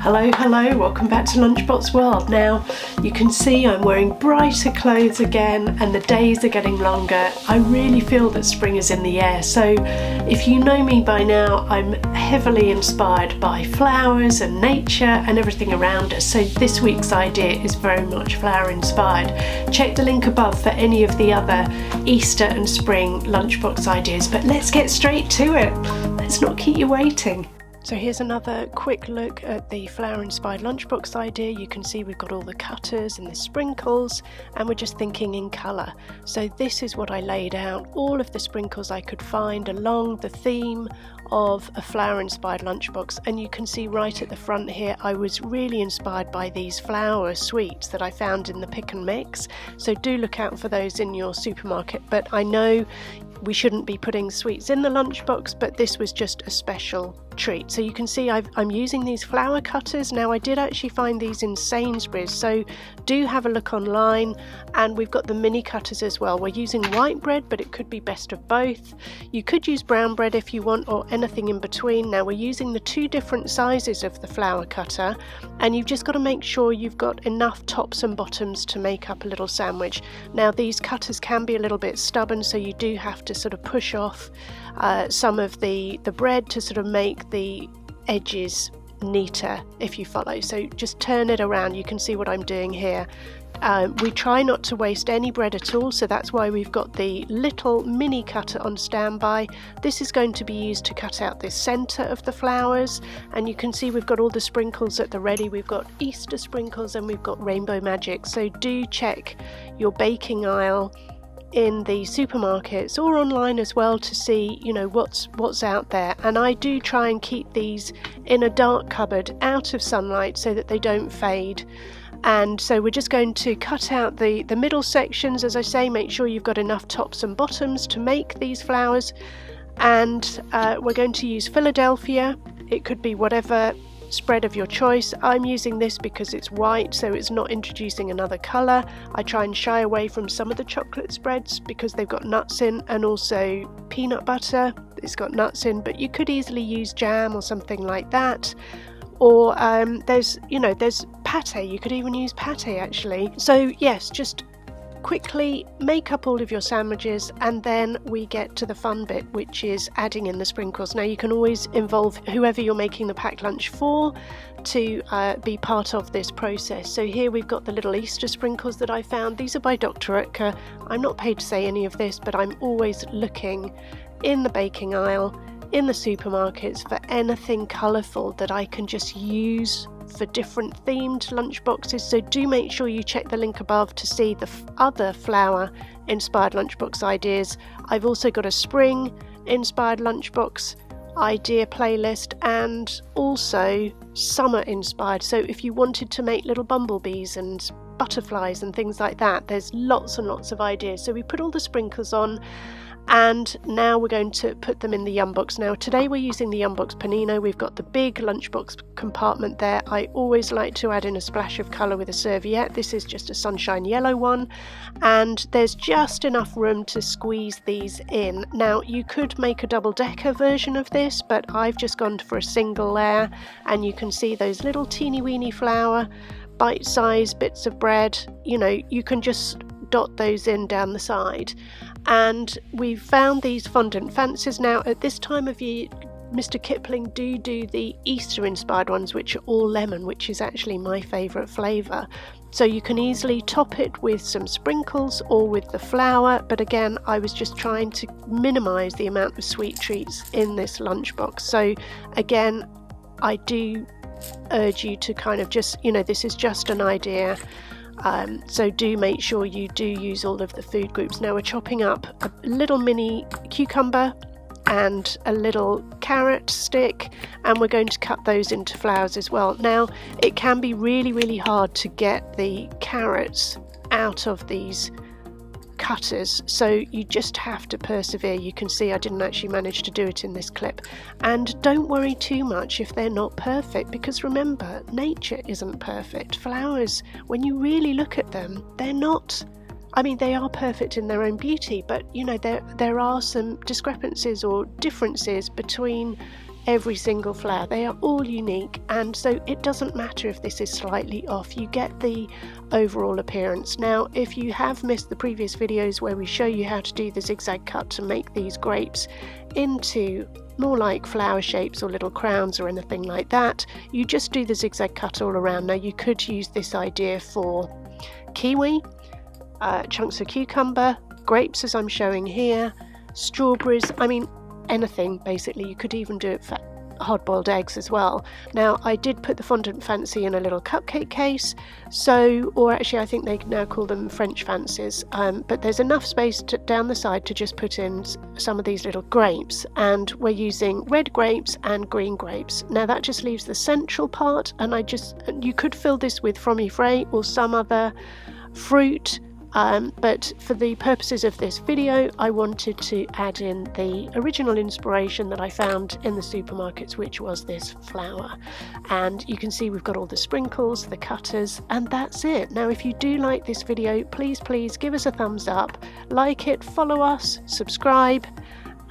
Hello, welcome back to Lunchbox World. Now, you can see I'm wearing brighter clothes again and the days are getting longer. I really feel that spring is in the air. So if you know me by now, I'm heavily inspired by flowers and nature and everything around us. So this week's idea is very much flower inspired. Check the link above for any of the other Easter and spring lunchbox ideas, but let's get straight to it. Let's not keep you waiting. So here's another quick look at the flower-inspired lunchbox idea. You can see we've got all the cutters and the sprinkles, and we're just thinking in colour. So this is what I laid out, all of the sprinkles I could find along the theme of a flower-inspired lunchbox, and you can see right at the front here I was really inspired by these flower sweets that I found in the pick and mix. So do look out for those in your supermarket, but I know we shouldn't be putting sweets in the lunchbox, but this was just a special treat. So you can see I'm using these flower cutters. Now I did actually find these in Sainsbury's, so do have a look online, and we've got the mini cutters as well. We're using white bread, but it could be best of both. You could use brown bread if you want, or anything in between. Now we're using the two different sizes of the flower cutter, and you've just got to make sure you've got enough tops and bottoms to make up a little sandwich. Now these cutters can be a little bit stubborn, so you do have to sort of push off some of the bread to sort of make the edges neater, if you follow. So just turn it around. You can see what I'm doing here. We try not to waste any bread at all, so that's why we've got the little mini cutter on standby. This is going to be used to cut out the centre of the flowers, and you can see we've got all the sprinkles at the ready. We've got Easter sprinkles and we've got rainbow magic, so do check your baking aisle in the supermarkets or online as well to see, you know, what's out there. And I do try and keep these in a dark cupboard out of sunlight so that they don't fade. And so we're just going to cut out the middle sections. As I say, make sure you've got enough tops and bottoms to make these flowers, and we're going to use Philadelphia. It could be whatever spread of your choice. I'm using this because it's white, so it's not introducing another colour. I try and shy away from some of the chocolate spreads because they've got nuts in, and also peanut butter, it's got nuts in, but you could easily use jam or something like that. Or there's pate, you could even use pate actually. So yes, just quickly make up all of your sandwiches, and then we get to the fun bit, which is adding in the sprinkles. Now you can always involve whoever you're making the packed lunch for to be part of this process. So here we've got the little Easter sprinkles that I found. These are by Dr. Oetker. I'm not paid to say any of this, but I'm always looking in the baking aisle, in the supermarkets, for anything colourful that I can just use for different themed lunchboxes. So do make sure you check the link above to see the other flower inspired lunchbox ideas. I've also got a spring inspired lunchbox idea playlist, and also summer inspired. So if you wanted to make little bumblebees and butterflies and things like that, there's lots and lots of ideas. So we put all the sprinkles on, and now we're going to put them in the yumbox. Now today we're using the yumbox panino. We've got the big lunchbox compartment there. I always like to add in a splash of colour with a serviette. This is just a sunshine yellow one, and there's just enough room to squeeze these in. Now you could make a double-decker version of this, but I've just gone for a single layer, and you can see those little teeny weeny flower bite-sized bits of bread. You know, you can just dot those in down the side. And we've found these fondant fancies. Now at this time of year, Mr. Kipling do the Easter inspired ones, which are all lemon, which is actually my favourite flavour. So you can easily top it with some sprinkles or with the flour, but again I was just trying to minimise the amount of sweet treats in this lunchbox. So again, I do urge you to kind of just, you know, this is just an idea. So do make sure you do use all of the food groups. Now we're chopping up a little mini cucumber and a little carrot stick, and we're going to cut those into flowers as well. Now it can be really hard to get the carrots out of these cutters, so you just have to persevere. You can see I didn't actually manage to do it in this clip, and don't worry too much if they're not perfect, because remember, nature isn't perfect. Flowers, when you really look at them, they're not, I mean, they are perfect in their own beauty, but you know, there are some discrepancies or differences between every single flower. They are all unique, and so it doesn't matter if this is slightly off, you get the overall appearance. Now, if you have missed the previous videos where we show you how to do the zigzag cut to make these grapes into more like flower shapes or little crowns or anything like that, you just do the zigzag cut all around. Now, you could use this idea for kiwi, chunks of cucumber, grapes as I'm showing here, strawberries, I mean anything basically. You could even do it for hard-boiled eggs as well. Now, I did put the fondant fancy in a little cupcake case, so, or actually I think they now call them French fancies, but there's enough space down the side to just put in some of these little grapes, and we're using red grapes and green grapes. Now that just leaves the central part, and you could fill this with fromage or some other fruit, but for the purposes of this video I wanted to add in the original inspiration that I found in the supermarkets, which was this flower. And you can see we've got all the sprinkles, the cutters, and that's it. Now, if you do like this video, please give us a thumbs up, like it, follow us, subscribe,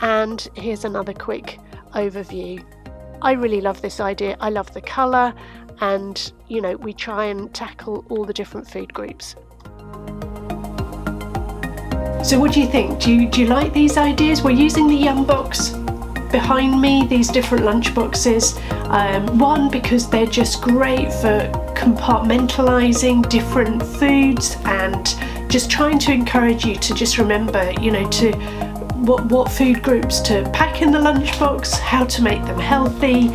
and here's another quick overview. I really love this idea. I love the colour, and you know, we try and tackle all the different food groups. So what do you think? Do you like these ideas? We're using the yumbox behind me, these different lunch boxes. One, because they're just great for compartmentalizing different foods and just trying to encourage you to just remember, you know, to what food groups to pack in the lunchbox, how to make them healthy,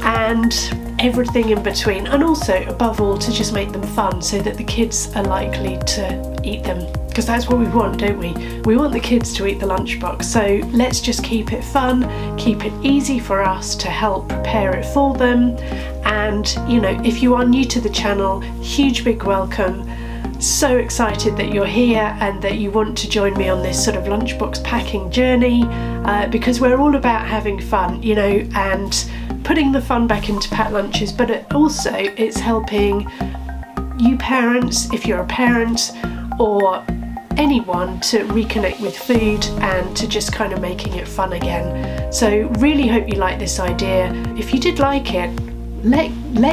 and everything in between, and also above all to just make them fun so that the kids are likely to eat them, because that's what we want, don't we? We want the kids to eat the lunchbox, so let's just keep it fun, keep it easy for us to help prepare it for them. And you know, if you are new to the channel, huge big welcome. So excited that you're here and that you want to join me on this sort of lunchbox packing journey, because we're all about having fun, you know, and putting the fun back into packed lunches, but it's helping you parents, if you're a parent, or anyone, to reconnect with food and to just kind of making it fun again. So really hope you like this idea. If you did like it, let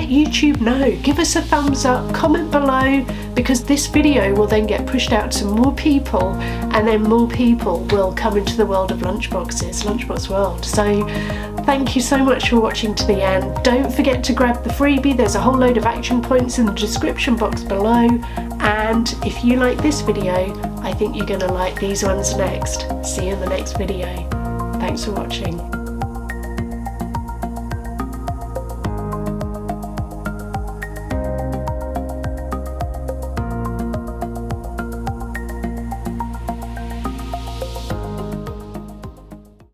YouTube know, give us a thumbs up, comment below, because this video will then get pushed out to more people, and then more people will come into the world of lunchboxes, Lunchbox World. So thank you so much for watching to the end. Don't forget to grab the freebie. There's a whole load of action points in the description box below, and if you like this video, I think you're going to like these ones next. See you in the next video. Thanks for watching.